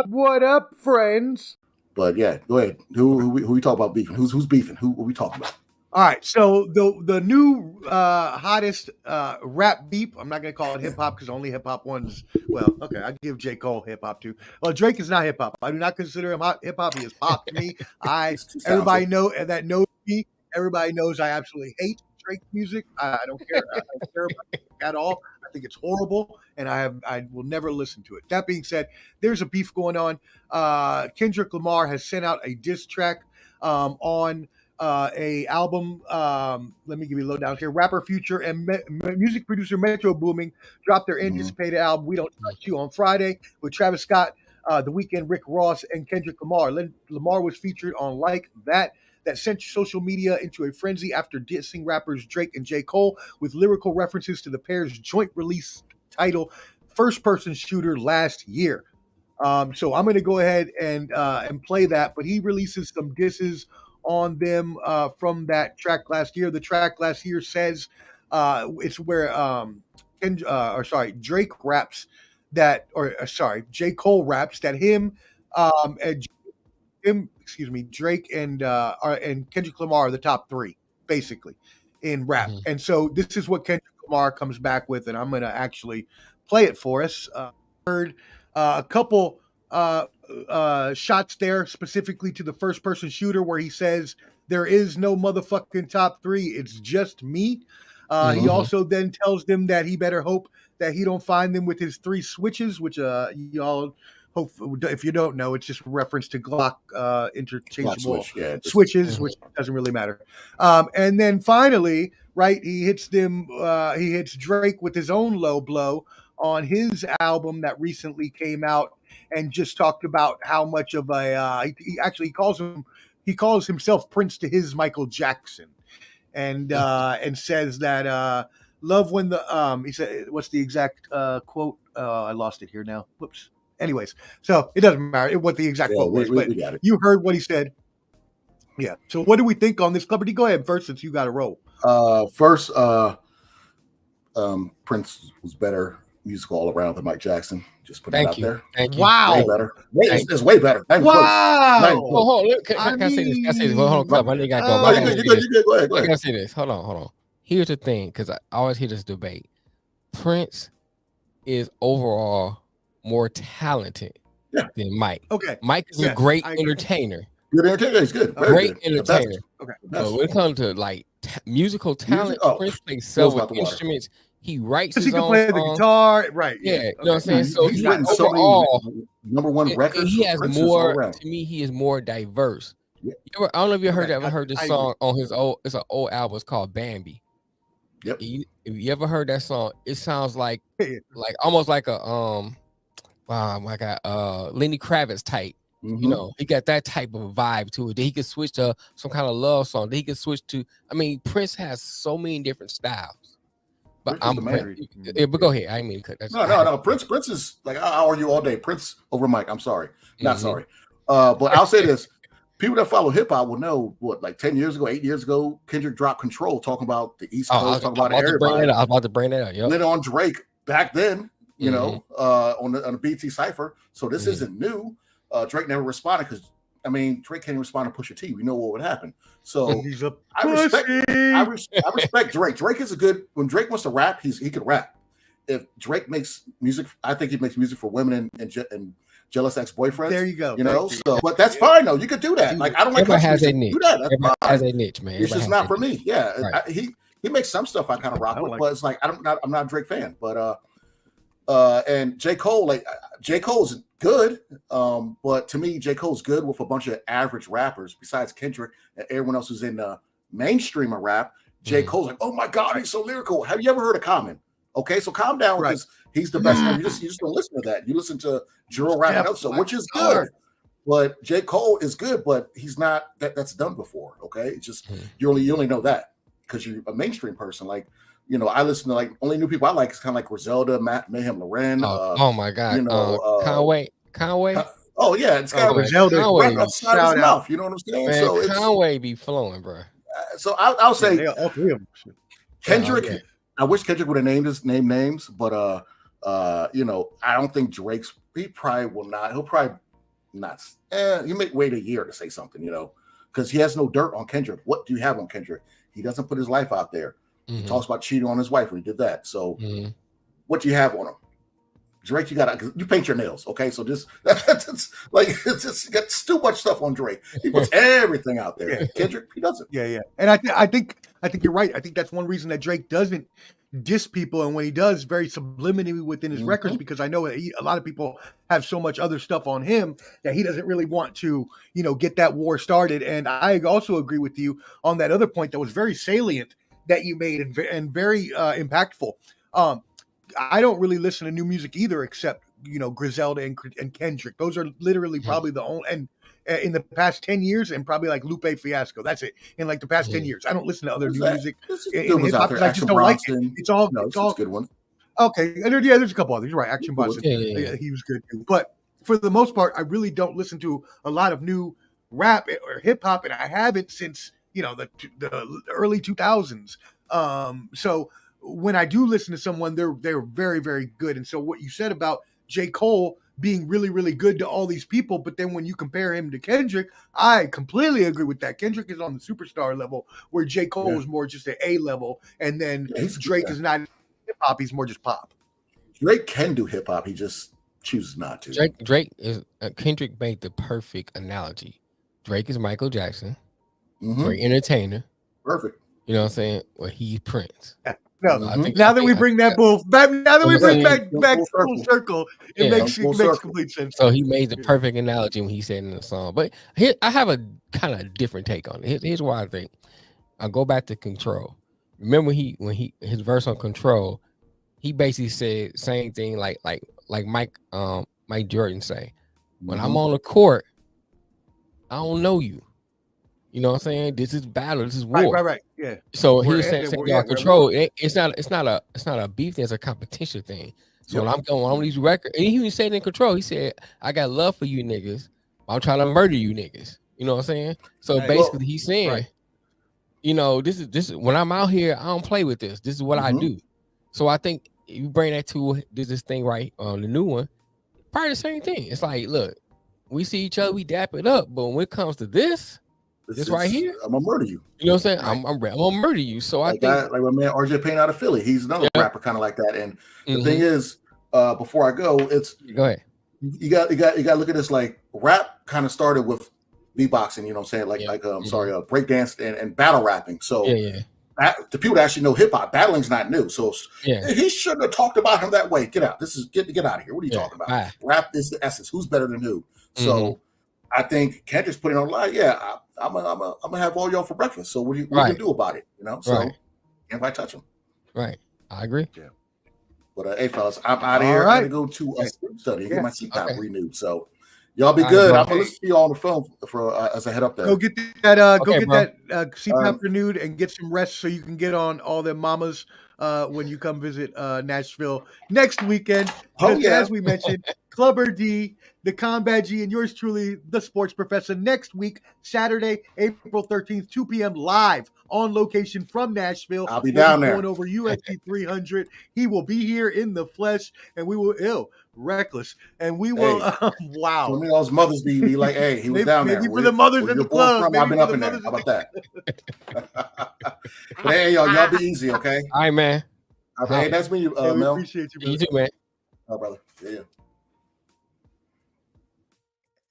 What up, friends? But yeah, go ahead. Who we talk about beefing? Who's beefing? Who are we talking about? All right, so the new hottest rap beef. I'm not gonna call it hip hop because only hip hop ones. Well, okay, I give J. Cole hip hop too. Well, Drake is not hip hop. I do not consider him hip hop. He is pop to me. Everybody knows me. Everybody knows I absolutely hate Drake music. I don't care. I don't care about it at all. I think it's horrible, and I will never listen to it. That being said, there's a beef going on. Kendrick Lamar has sent out a diss track on a album. Let me give you a lowdown here. Rapper Future and music producer Metro Booming dropped their anticipated album "We Don't Touch You" on Friday with Travis Scott, The Weeknd, Rick Ross, and Kendrick Lamar. Lamar was featured on Like That sent social media into a frenzy after dissing rappers Drake and J. Cole with lyrical references to the pair's joint release title First Person Shooter last year. So I'm going to go ahead and play that, but he releases some disses on them from that track last year. The track last year says it's where Drake raps that, J. Cole raps that Drake and Kendrick Lamar are the top three, basically, in rap. And so this is what Kendrick Lamar comes back with, and I'm going to actually play it for us. Heard a couple shots there specifically to the first person shooter where he says there is no motherfucking top three, it's just me. He also then tells them that he better hope that he don't find them with his three switches, which y'all hope, if you don't know, it's just reference to Glock interchangeable switches, which doesn't really matter. And then finally, right, he hits Drake with his own low blow on his album that recently came out, and just talked about how much of a he calls himself Prince to his Michael Jackson, and says that love when the he said, what's the exact quote? I lost it here now. Whoops. Anyways, so it doesn't matter what the exact quote was, but you heard what he said. Yeah. So what do we think on this, Celebrity? Go ahead first, since you got a roll. First, Prince was better musical all around than Mike Jackson. Just put it out there. Thank you. Wow. Way better. It's way better. Wow. Hold on. Can I say this? Can I say this? Hold on, I got to go. Go ahead. I got to say this. Hold on. Here's the thing, because I always hear this debate. Prince is overall more talented than Mike. Okay. Mike is a great entertainer. Good entertainer. He's good. Great entertainer. Okay. But when it comes to like musical talent, Prince plays several instruments. He writes his own play songs. the guitar, right? Yeah, you know what I'm saying. So he's written so many number one records. He has more. To me, he is more diverse. Yeah. I don't know if you heard this song on his old. It's an old album. It's called Bambi. Yep. If you ever heard that song, it sounds like almost like a Lenny Kravitz type. You know, he got that type of vibe to it. Then he could switch to some kind of love song. Then he could switch to. I mean, Prince has so many different styles. But but go ahead. I mean, no. Prince is like, I'll argue all day. Prince over Mike. I'm sorry, not sorry. But I'll say this: people that follow hip hop will know what, like 10 years ago, 8 years ago, Kendrick dropped Control, talking about the East Coast, talking about everybody. I was about to bring that up. Yep. Lit on Drake back then, you know, on the BT Cipher. So this isn't new. Drake never responded because, I mean, Drake can't respond to Pusha T. We know what would happen. So I respect Drake. Drake is when Drake wants to rap, he can rap. If Drake makes music, I think he makes music for women and jealous ex-boyfriends. There you go. You know, but that's fine though. You could do that. Like, I don't like country music. Do that. Everybody has a niche, man. It's just not for me. Yeah, right. He makes some stuff I kind of rock with, but it's like I'm not a Drake fan. But and J. Cole, J. Cole's good, but to me, J. Cole's good with a bunch of average rappers besides Kendrick and everyone else who's in the mainstream of rap. J. Cole's like, oh my God, he's so lyrical. Have you ever heard of Common? Okay, so calm down, because he's the best. You just don't listen to that. You listen to Juro rap episode, which is good. But J. Cole is good, but he's not that's done before. Okay, it's just you only know that because you're a mainstream person. Like, you know, I listen to like only new people I like is kind of like Griselda, Matt Mayhem, Loren. Oh my God, you know, Conway. Oh yeah, it's got Griselda right outside his mouth. You know what I'm saying? Man, so Conway be flowing, bro. So I'll say all three of them. Kendrick. I wish Kendrick would have named names, but You know, I don't think he probably will not. He'll probably not. He may wait a year to say something, you know, because he has no dirt on Kendrick. What do you have on Kendrick? He doesn't put his life out there. He talks about cheating on his wife when he did that. So what do you have on him? Drake, you paint your nails, okay? So just it's got too much stuff on Drake. He puts everything out there. Kendrick, he doesn't. Yeah. And I think you're right. I think that's one reason that Drake doesn't diss people, and when he does, very subliminally within his records, because I know that a lot of people have so much other stuff on him that he doesn't really want to, you know, get that war started. And I also agree with you on that other point that was very salient that you made and very impactful. I don't really listen to new music either, except, you know, Griselda and Kendrick. Those are literally probably the only, and in the past 10 years, and probably like Lupe Fiasco. That's it. In like the past 10 years, I don't listen to other new music in hip hop because I just don't like it. It's all good one. Okay, and there's a couple others. You're right, Action Bronson. He was good too. But for the most part, I really don't listen to a lot of new rap or hip hop, and I haven't since, you know, the early 2000s. So when I do listen to someone, they're very, very good. And so what you said about J. Cole being really, really good to all these people, but then when you compare him to Kendrick, I completely agree with that. Kendrick is on the superstar level, where J. Cole is more just an A level, and then Drake is not hip hop; he's more just pop. Drake can do hip hop; he just chooses not to. Kendrick made the perfect analogy. Drake is Michael Jackson, great entertainer, perfect. You know what I'm saying? Well, he's Prince. No, now that we bring that back full circle, it makes complete sense. So he made the perfect analogy when he said in the song. But I have a kind of different take on it. Here's why I think. I'll go back to Control. Remember when his verse on Control, he basically said same thing like Mike Jordan say. When I'm on the court, I don't know you. You know what I'm saying? This is battle. This is war. Right. Yeah. So he was saying Control. It's not a beef thing. It's a competition thing. So when I'm going on these records, and he was saying in Control, he said, "I got love for you niggas. I'm trying to murder you niggas." You know what I'm saying? So basically, he's saying, you know, this is when I'm out here, I don't play with this. This is what I do. So I think you bring that to this thing right on the new one, probably the same thing. It's like, look, we see each other, we dap it up, but when it comes to this right here, I'm gonna murder you. You know what I'm saying? I'm gonna murder you. So I think like my man RJ Payne out of Philly, he's another rapper kind of like that. And the thing is, before I go, go ahead. You got to look at this. Like rap kind of started with beatboxing. You know what I'm saying? Breakdance and battle rapping. So the people that actually know hip hop, battling's not new. So he shouldn't have talked about him that way. Get out. Get out of here. What are you talking about? Rap is the essence. Who's better than who? So I think Kendrick's putting on a lie. Yeah, I'm gonna have all y'all for breakfast. So what are you gonna do about it? You know, so can't I touch them? Right, I agree. Yeah, but hey, fellas, I'm out of here. I gotta go to a sleep study and get my CPAP renewed. So y'all be good. I'm gonna listen to you all on the phone for as I head up there. Go get that. That CPAP renewed and get some rest so you can get on all them mamas when you come visit Nashville next weekend. As we mentioned, Clubber D, the Combat G, and yours truly, the Sports Professor, next week, Saturday, April 13th, 2 p.m. live on location from Nashville. I'll be down there. Going over UFC 300. He will be here in the flesh, and we will reckless, and we will. Wow. Some of those mothers be like, "Hey, he was down there." Maybe for the mothers in the club. I've been up in there. How about that? But hey, y'all be easy, okay? All right, man. Okay, that's me, Mel. Appreciate you, brother. You too, man. Oh, brother. Yeah.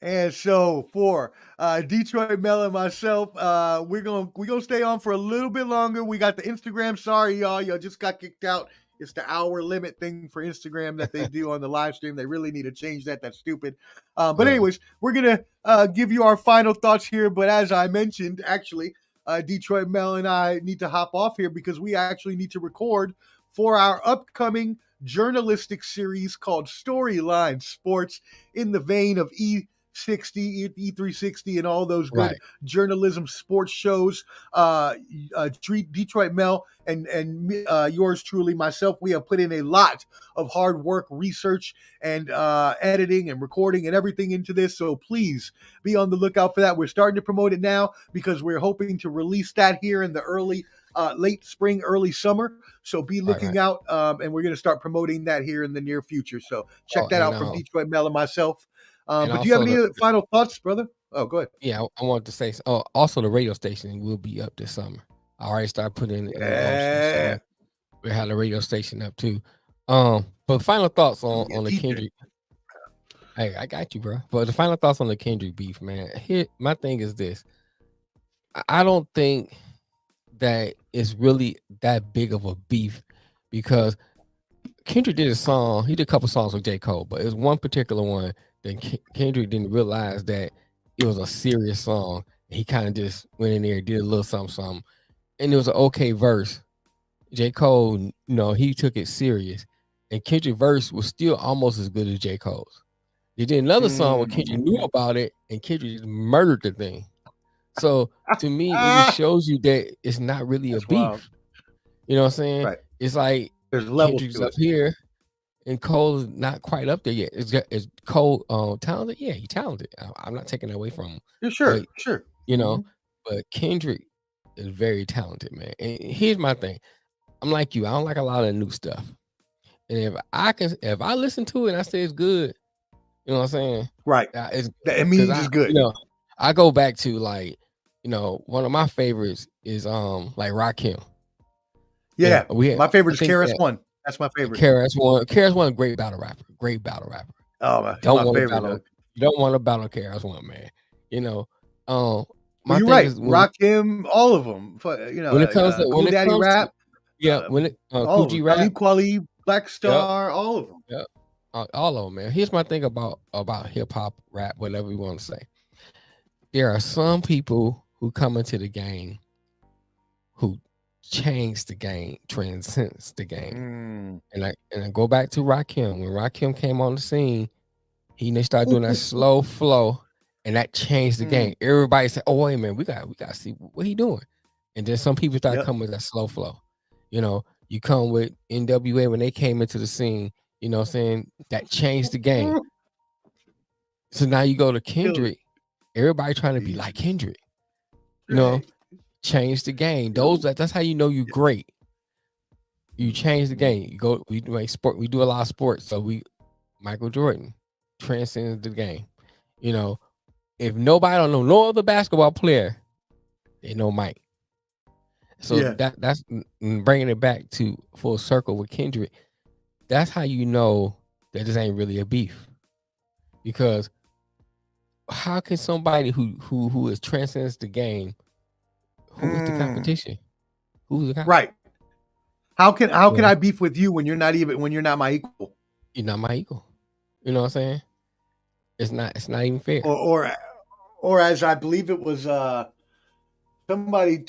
And so for Detroit Mel and myself, we're gonna stay on for a little bit longer. We got the Instagram. Sorry, y'all just got kicked out. It's the hour limit thing for Instagram that they do on the live stream. They really need to change that. That's stupid. But anyways, we're gonna give you our final thoughts here. But as I mentioned, actually, Detroit Mel and I need to hop off here because we actually need to record for our upcoming journalistic series called Storyline Sports, in the vein of E60, E360, and all those good journalism sports shows. Detroit Mel and yours truly, myself, we have put in a lot of hard work, research, and editing and recording and everything into this. So please be on the lookout for that. We're starting to promote it now because we're hoping to release that here in the early late spring, early summer. So be looking out, and we're going to start promoting that here in the near future. So check that out from Detroit Mel and myself. But do you have any final thoughts, brother? Oh, go ahead. Yeah, I wanted to say. Oh, also the radio station will be up this summer. I already started putting in the motion, so we have the radio station up too. But final thoughts on the Kendrick. Hey, I got you, bro. But the final thoughts on the Kendrick beef, man. Here, my thing is this. I don't think that it's really that big of a beef because Kendrick did a song. He did a couple songs with J. Cole, but it was one particular one that Kendrick didn't realize that it was a serious song. He kind of just went in there, did a little something, and it was an okay verse. J. Cole, he took it serious, and Kendrick's verse was still almost as good as J. Cole's. They did another song where Kendrick knew about it, and Kendrick just murdered the thing. So to me, it just shows you that it's not really a beef. Wild. You know what I'm saying? Right. It's like there's levels Kendrick's up here, and Cole is not quite up there yet. Is Cole talented? Yeah, he's talented. I'm not taking that away from him. Yeah, sure, but, sure. But Kendrick is very talented, man. And here's my thing. I'm like you. I don't like a lot of new stuff. And if I listen to it and I say it's good, you know what I'm saying? Right. It means it's good. I go back to one of my favorites is like Rakim. Yeah, my favorite is KRS-One. That's my favorite. KRS-One, great battle rapper. Oh, my favorite. You don't want to battle KRS-One, man. You're right. Rakim, all of them. When it comes to Daddy Rap. Coogee Rap, Kweli, Black Star, all of them. Yeah. All of them, man. Here's my thing about hip hop, rap, whatever you want to say. There are some people who come into the game who change the game, transcends the game. And I go back to Rakim. When Rakim came on the scene, they started doing that slow flow, and that changed the game. Everybody said, "Oh wait a minute, we got to see what he doing." And then some people started coming with that slow flow. You come with NWA when they came into the scene. You know what I'm saying? That changed the game. So now you go to Kendrick. Everybody trying to be like Kendrick. Change the game. That's how you know you're great. You change the game. We make sport. We do a lot of sports. So Michael Jordan transcends the game. If nobody don't know no other basketball player, they know Mike. So that's bringing it back to full circle with Kendrick. That's how you know that this ain't really a beef, because how can somebody who is transcends the game, who is the competition? Who's the competition? Right? How can I beef with you when you're not my equal? You're not my equal. You know what I'm saying? It's not even fair. Or as I believe it was somebody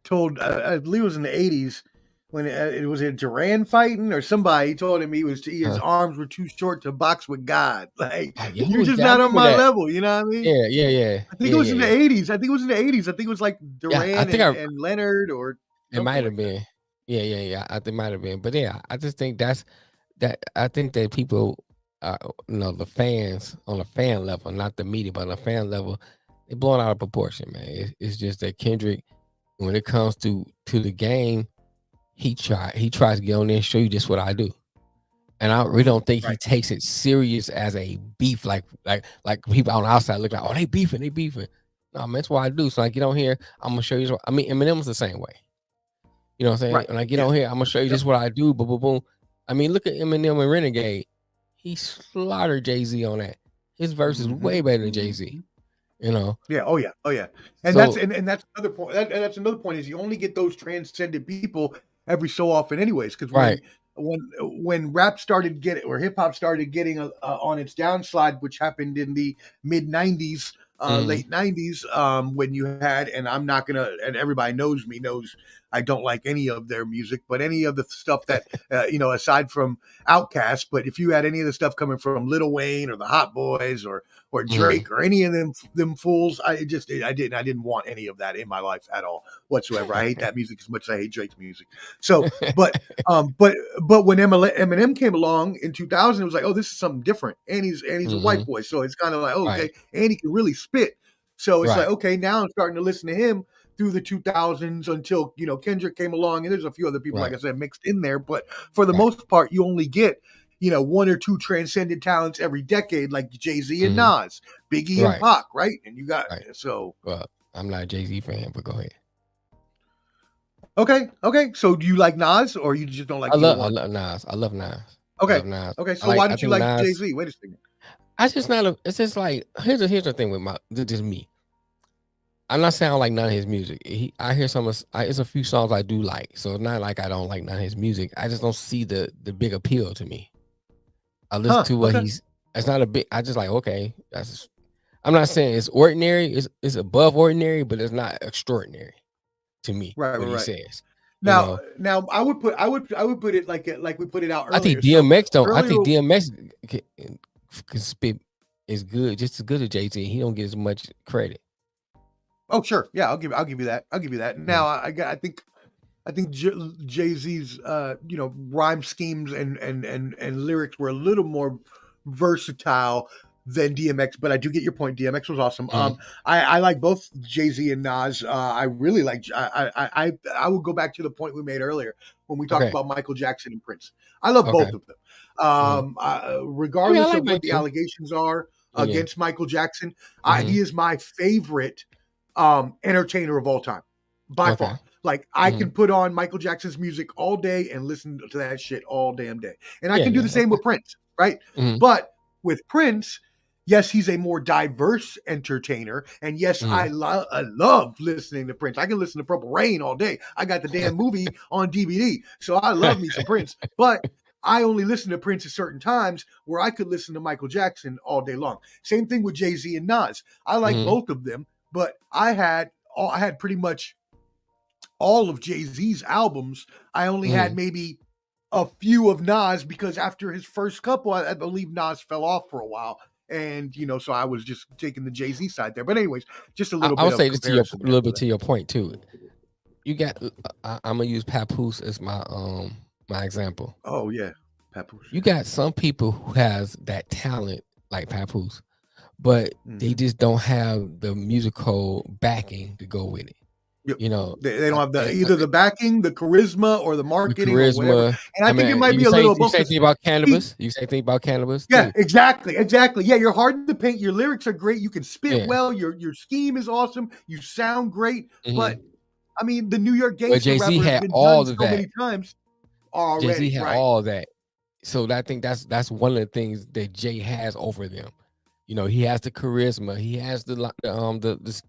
told I believe it was in the 80s. When it was a Duran fighting or somebody told him his arms were too short to box with God. Like, you're just not on my level. You know what I mean? Yeah. I think it was in the 80s. I think it was like Duran and Leonard or it might have been. Yeah. I think it might have been. But yeah, I just think I think that people, the fans on a fan level, not the media, but on a fan level, they're blowing out of proportion, man. It's just that Kendrick, when it comes to the game, he tries to get on there and show you just what I do. And I really don't think he takes it serious as a beef, like people on the outside look like, oh, they beefing. No, man, that's what I do. So I get on here, I'm gonna show you. Eminem's the same way. You know what I'm saying? When I get on here, I'm gonna show you just what I do. Boom, boom, boom. I mean, look at Eminem and Renegade. He slaughtered Jay-Z on that. His verse is way better than Jay-Z. Yeah. Oh yeah. And that's another point. That's another point is you only get those transcendent people every so often, anyways. Because when rap started getting, or hip hop started getting on its downslide, which happened in the mid '90s, late '90s, when you had, and I'm not gonna, and everybody knows I don't like any of their music, but any of the stuff that aside from Outkast, but if you had any of the stuff coming from Lil Wayne or the Hot Boys or Drake or any of them fools, I didn't want any of that in my life at all whatsoever. I hate that music as much as I hate Drake's music. So, but when Eminem came along in 2000, it was like, oh, this is something different, and he's a white boy, so it's kind of like, okay, and he can really spit. So it's like, okay, now I'm starting to listen to him. through the 2000s until, you know, Kendrick came along, and there's a few other people, Right. like I said, mixed in there. But for the most part, you only get, you know, one or two transcendent talents every decade, like Jay-Z and Nas, Biggie and Pac, right? And you got so. Well, I'm not a Jay-Z fan, but go ahead. Okay. So do you like Nas, or you just don't like? I love Nas. I love Nas. Okay. Nas. Okay. So why don't you like Jay-Z? Wait a second. I just not. It's just like here's the thing with just me. I'm not saying I don't like none of his music. I hear some of it's a few songs I do like, so it's not like I don't like none of his music. I just don't see the big appeal to me. I listen to what he's. It's not a big. I just like okay. That's. I'm not saying it's ordinary. It's above ordinary, but it's not extraordinary to me. Right. What he says. Now I would put it like we put it out earlier. I think DMX don't. I think DMX can spit is good, just as good as Jay-Z. He don't get as much credit. Oh sure, yeah, I'll give you that. Now I think Jay-Z's you know, rhyme schemes and lyrics were a little more versatile than DMX, but I do get your point. DMX was awesome. I like both Jay-Z and Nas. I really like. I would go back to the point we made earlier when we talked about Michael Jackson and Prince. I love both of them. Regardless of what the allegations are against Michael Jackson, he is my favorite entertainer of all time, by far. Like I can put on Michael Jackson's music all day and listen to that shit all damn day, and I can do the same with Prince, right? But with Prince, yes, he's a more diverse entertainer, and yes, I love listening to Prince. I can listen to Purple Rain all day. I got the damn movie on DVD, so I love me some Prince. But I only listen to Prince at certain times where I could listen to Michael Jackson all day long. Same thing with Jay-Z and Nas. I like both of them, but I had pretty much all of Jay-Z's albums. I only had maybe a few of Nas, because after his first couple, I believe Nas fell off for a while. And, you know, so I was just taking the Jay-Z side there. But anyways, just a little bit. I'll say this a little bit to your point too. You got, I'm going to use Papoose as my example. Oh yeah. Papoose. You got some people who has that talent like Papoose, but they just don't have the musical backing to go with it. Yep. You know, they don't have either the backing, the charisma, or the marketing, or whatever. And I think it might be a little. You say thing about cannabis. You say thing about cannabis. Yeah, exactly. Yeah, you're hard to paint. Your lyrics are great. You can spit well. Your scheme is awesome. You sound great. But I mean, the New York gangster rapper Jay-Z has had all of so that many times already. Jay-Z had all that. So I think that's one of the things that Jay has over them. You know, he has the charisma. He has the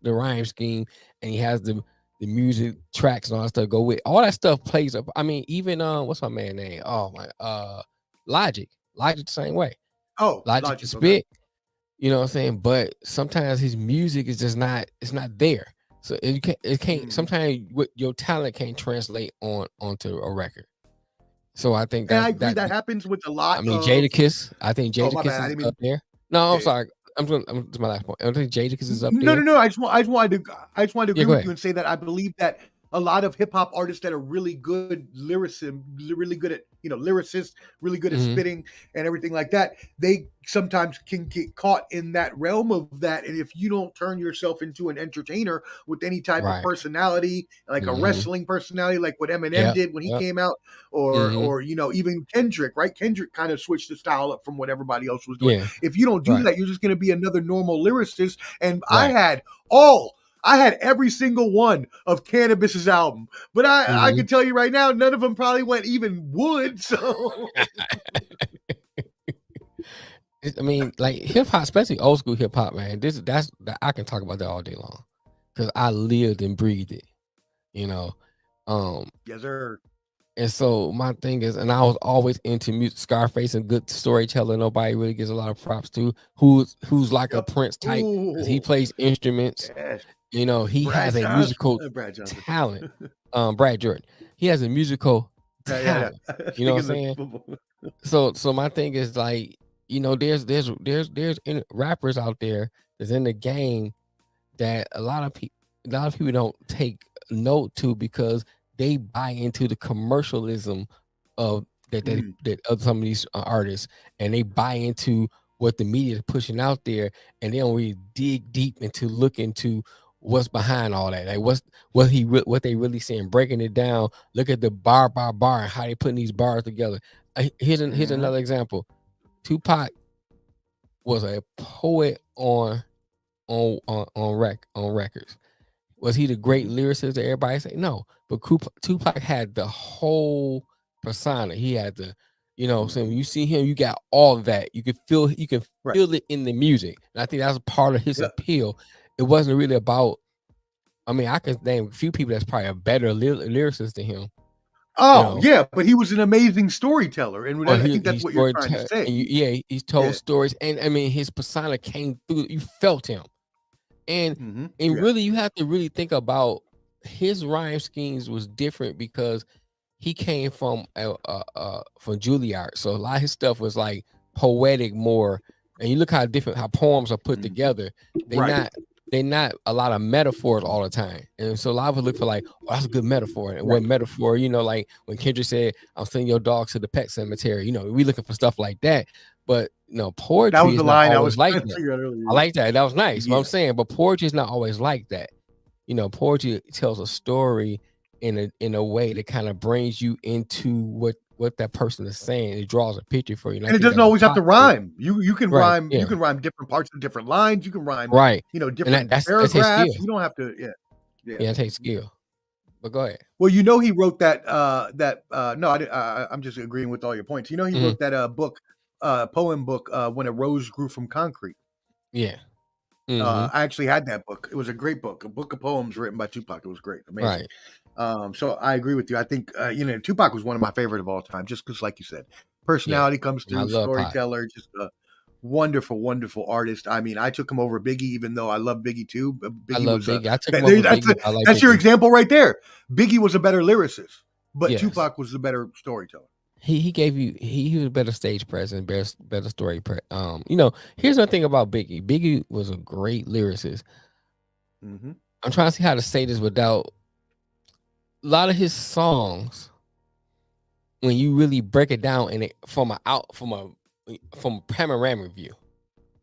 rhyme scheme, and he has the music tracks and all that stuff go with all that stuff plays up. I mean, even what's my man name? Oh my Logic the same way. Oh, Logic to spit. You know what I'm saying? But sometimes his music is just not there. So it can't sometimes your talent can't translate onto a record. So I think I agree that happens with a lot. I mean, Jadakiss. I think Jadakiss is up there. No, I'm sorry. I'm to my last point. I don't think Jadakiss is up there. No. I just wanted to agree with you and say that I believe that a lot of hip hop artists that are really good lyricists, really good at spitting and everything like that, they sometimes can get caught in that realm of that. And if you don't turn yourself into an entertainer with any type of personality, like a wrestling personality, like what Eminem did when he came out, or you know, even Kendrick, right? Kendrick kind of switched the style up from what everybody else was doing. If you don't do that, you're just going to be another normal lyricist. And I had every single one of Cannabis's album, but I can tell you right now, none of them probably went even wood. So, I mean, like hip hop, especially old school hip hop, man. I can talk about that all day long because I lived and breathed it. You know, yes, sir. And so my thing is, and I was always into music, Scarface, and good storyteller. Nobody really gives a lot of props to. Who's like a Prince type because he plays instruments. Yes. You know, he has a musical talent. Brad Jordan. He has a musical talent. You know what I'm saying? So my thing is like, you know, there's rappers out there that's in the game that a lot of people don't take note to because they buy into the commercialism of that of some of these artists, and they buy into what the media is pushing out there, and they don't really dig deep into look into what's behind all that. Like what they really saying, breaking it down. Look at the bar by bar and how they putting these bars together. Here's another example. Tupac was a poet on records. Was he the great lyricist that everybody say? No, but Tupac had the whole persona. He had the, so when you see him, you got all of that. You can feel it in the music. And I think that's a part of his appeal. It wasn't really about, I mean, I can name a few people that's probably a better lyricist than him. Oh, yeah, but he was an amazing storyteller, and I think that's what you're trying to say. And he's told stories, and I mean, his persona came through. You felt him. And really, you have to really think about his rhyme schemes was different because he came from Juilliard, so a lot of his stuff was like poetic more. And you look how poems are put together. They're not a lot of metaphors all the time. And so a lot of us look for like, oh, that's a good metaphor. And what metaphor, like when Kendrick said, "I'm sending your dogs to the pet cemetery." We looking for stuff like that. But poetry that was is the not line always I was like trying to that. figure out earlier. I like that. That was nice. What I'm saying, but poetry is not always like that. Poetry tells a story in a way that kind of brings you into what that person is saying. It draws a picture for you. And it doesn't always have to rhyme. You can rhyme. You can rhyme different parts of different lines. You can rhyme different paragraphs. You don't have to. Yeah, it takes skill. But go ahead. Well, he wrote that. No, I'm just agreeing with all your points. He wrote that book, poem book, When a Rose Grew from Concrete. Yeah. I actually had that book. It was a great book, a book of poems written by Tupac. It was great, amazing. Right. So I agree with you. I think Tupac was one of my favorite of all time, just because, like you said, personality comes through, storyteller, just a wonderful, wonderful artist. I mean, I took him over Biggie, even though I love Biggie too. Biggie I love Biggie. I took him over Biggie. That's your example right there. Biggie was a better lyricist, but Tupac was the better storyteller. He gave you he was a better stage presence, better story. Here's the thing about Biggie. Biggie was a great lyricist. I'm trying to see how to say this without a lot of his songs. When you really break it down in it from a panoramic view,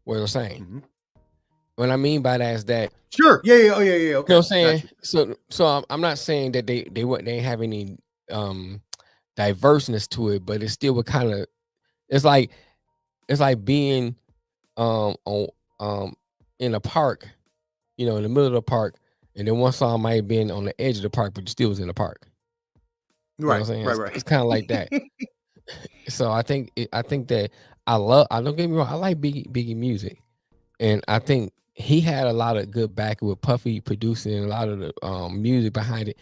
what I'm saying. What I mean by that is that sure, yeah, okay. You know what I'm saying? Gotcha. So I'm not saying that they didn't have any diverseness to it, but it still would kind of it's like being in a park, in the middle of the park, and then one song might have been on the edge of the park, but you still was in the park. You know what I'm saying? Right. It's kind of like that. So I think that I don't get me wrong, I like Biggie music, and I think he had a lot of good backing with Puffy producing a lot of the music behind it.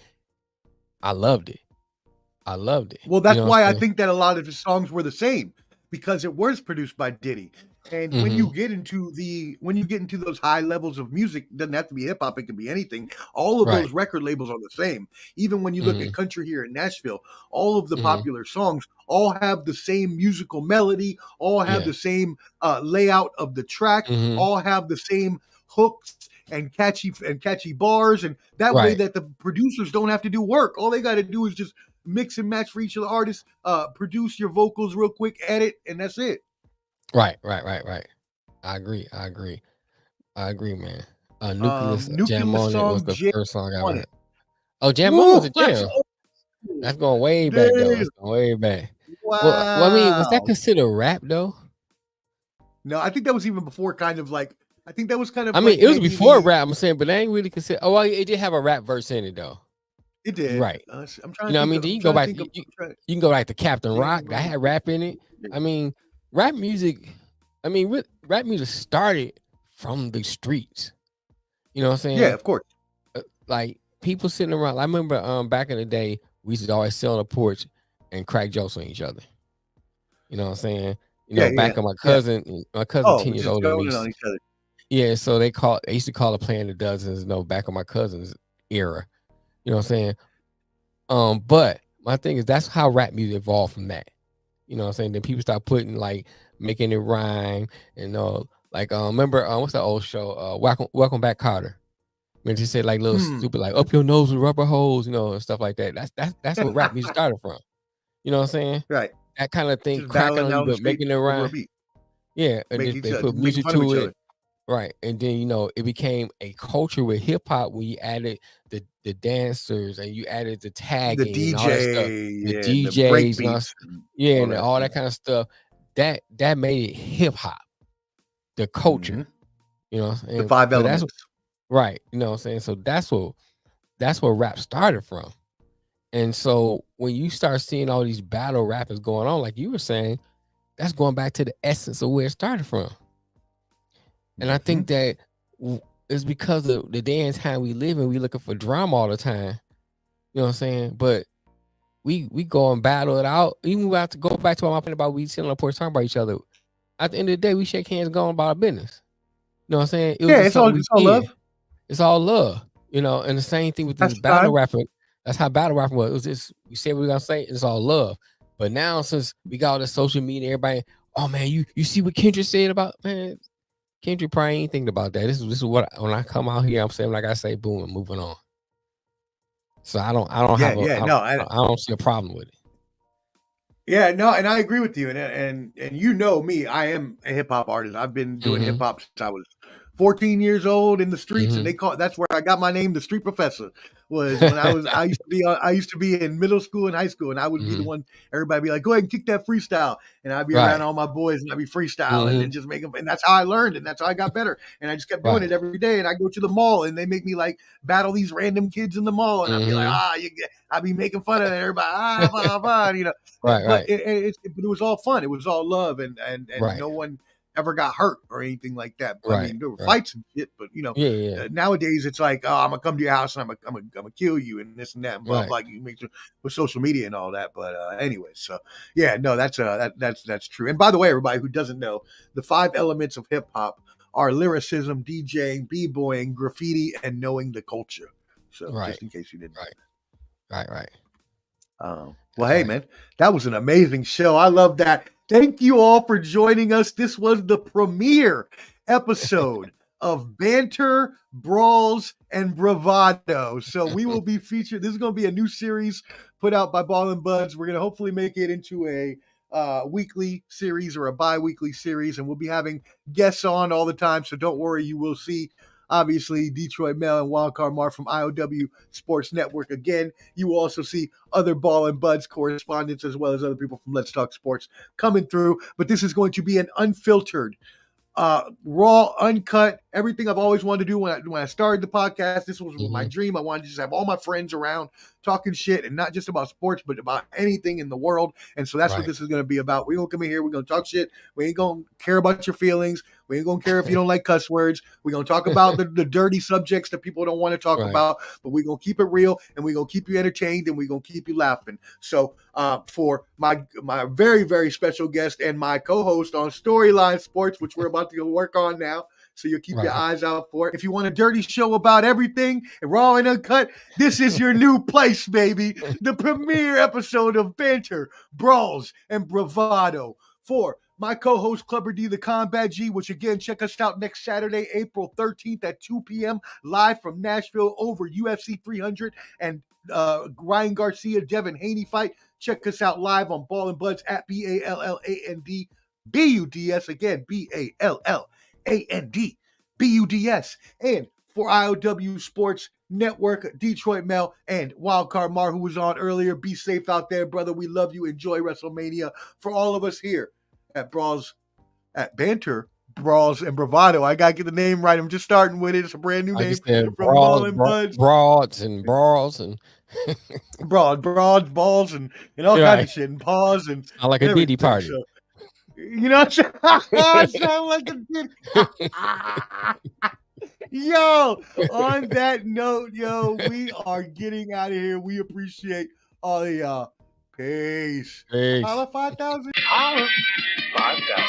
I loved it. Well, that's why I think that a lot of his songs were the same, because it was produced by Diddy. And when you get into those high levels of music, it doesn't have to be hip hop, it can be anything. All of those record labels are the same. Even when you look at country here in Nashville, all of the popular songs all have the same musical melody, all have the same layout of the track, all have the same hooks and catchy bars, and that way that the producers don't have to do work. All they got to do is just mix and match for each of the artists, produce your vocals real quick, edit, and that's it. Right. I agree, man. Nucleus Jam On It was the first song I heard. Oh, Jam On was a jam. That's going way back, though. That's going way back. Wow. Well, I mean, was that considered rap, though? No, I think that was even before I think that was kind of. I mean, it was before rap, I'm saying, but I ain't really consider. Oh, well, it did have a rap verse in it, though. It did. Right. I'm trying to I mean, you can go back. You can go back to Captain Rock. That had rap in it. I mean, rap music started from the streets. You know what I'm saying? Yeah, of course. Like people sitting around. I remember back in the day, we used to always sit on the porch and crack jokes on each other. You know what I'm saying? Back on my cousin 10 years older than me. Yeah, so they used to call it playing the dozens, back on my cousin's era. You know what I'm saying? But my thing is that's how rap music evolved from that. You know what I'm saying? Then people start putting making it rhyme and remember what's that old show? Welcome Back, Carter. When she said little stupid up your nose with rubber holes, and stuff like that. That's what rap music started from. You know what I'm saying? Right. That kind of thing, cracking on you, but making it rhyme. Yeah, and they put music to it. Right. And then, you know, it became a culture with hip hop when you added the dancers and you added the The tagging and all that stuff. DJ, The and the break DJs and all, beats, and and all that kind of stuff. That made it hip hop, the culture. You know what I'm the saying? 5 But that's elements. right. You know what I'm saying? So that's where rap started from. And so when you start seeing all these battle rappers going on, like you were saying, that's going back to the essence of where it started from. And I think that it's because of the day and time we live in, we looking for drama all the time. You know what I'm saying? But we go and battle it out. Even we have to go back to what my point about we sitting on the porch talking about each other. At the end of the day, we shake hands and go on about our business. You know what I'm saying? It was just something we did. Love. It's all love. You know, and the same thing with this battle rapper. That's how battle rapper was. It was just we say what we're gonna say, it's all love. But now since we got all the social media, everybody, oh man, you see what Kendrick said about, man, Kendrick probably ain't thinking about that. This is what when I come out here, I'm saying like I say, boom, and moving on. So I don't see a problem with it. Yeah, no, and I agree with you. And you know me, I am a hip hop artist. I've been doing hip hop since I was 14 years old in the streets, and that's where I got my name, the Street Professor. Was when I used to be in middle school and high school, and I would be the one everybody be like, go ahead and kick that freestyle, and I'd be around all my boys and I'd be freestyling and just make them, and that's how I learned, and that's how I got better, and I just kept doing it every day. And I go to the mall and they make me like battle these random kids in the mall, and I'd be like, I'd be making fun of everybody, blah, blah, you know. But it was all fun. It was all love, and no one ever got hurt or anything like that. I mean, there were fights and shit, but you know, nowadays it's like, oh, I'm gonna come to your house and I'm gonna kill you and this and that, and blah blah. You make sure with social media and all that. But anyway, so yeah, no, that's true. And by the way, everybody who doesn't know, the 5 elements of hip hop are lyricism, DJing, b-boying, graffiti, and knowing the culture. So just in case you didn't. Right. Well, hey, man, that was an amazing show. I love that. Thank you all for joining us. This was the premiere episode of Banter, Brawls, and Bravado. So we will be featured. This is going to be a new series put out by Ball and Buds. We're going to hopefully make it into a weekly series or a bi-weekly series, and we'll be having guests on all the time. So don't worry, you will see obviously Detroit Mel and Wildcard Mar from I.O.W. Sports Network. Again, you will also see other Ball and Buds correspondents as well as other people from Let's Talk Sports coming through. But this is going to be an unfiltered, raw, uncut, everything I've always wanted to do when I started the podcast. This was my dream. I wanted to just have all my friends around talking shit, and not just about sports, but about anything in the world. And so that's what this is going to be about. We're going to come in here. We're going to talk shit. We ain't going to care about your feelings. We ain't going to care if you don't like cuss words. We're going to talk about the dirty subjects that people don't want to talk about, but we're going to keep it real, and we're going to keep you entertained, and we're going to keep you laughing. So for my very, very special guest and my co-host on Storyline Sports, which we're about to go work on now, so you'll keep your eyes out for it. If you want a dirty show about everything and raw and uncut, this is your new place, baby. The premiere episode of Banter, Brawls, and Bravado. For my co-host, Clubber D, the Combat G, which again, check us out next Saturday, April 13th at 2 p.m. live from Nashville over UFC 300 and Ryan Garcia, Devin Haney fight. Check us out live on Ball and Buds at BALLANDBUDS. Again, BALLANDBUDS. And for I.O.W. Sports Network, Detroit Mel, and Wildcard Mar, who was on earlier. Be safe out there, brother. We love you. Enjoy WrestleMania. For all of us here at Banter, Brawls, and Bravado. I gotta get the name right. I'm just starting with it. It's a brand new name from Ball and Buds. Broads and brawls and broads, balls, and all kinds of shit, and paws, and sound like a Diddy party. So, you know, I sound like a Diddy. Yo, on that note, we are getting out of here. We appreciate all of y'all. Peace. Peace. Holla 5,000. Holla 5,000.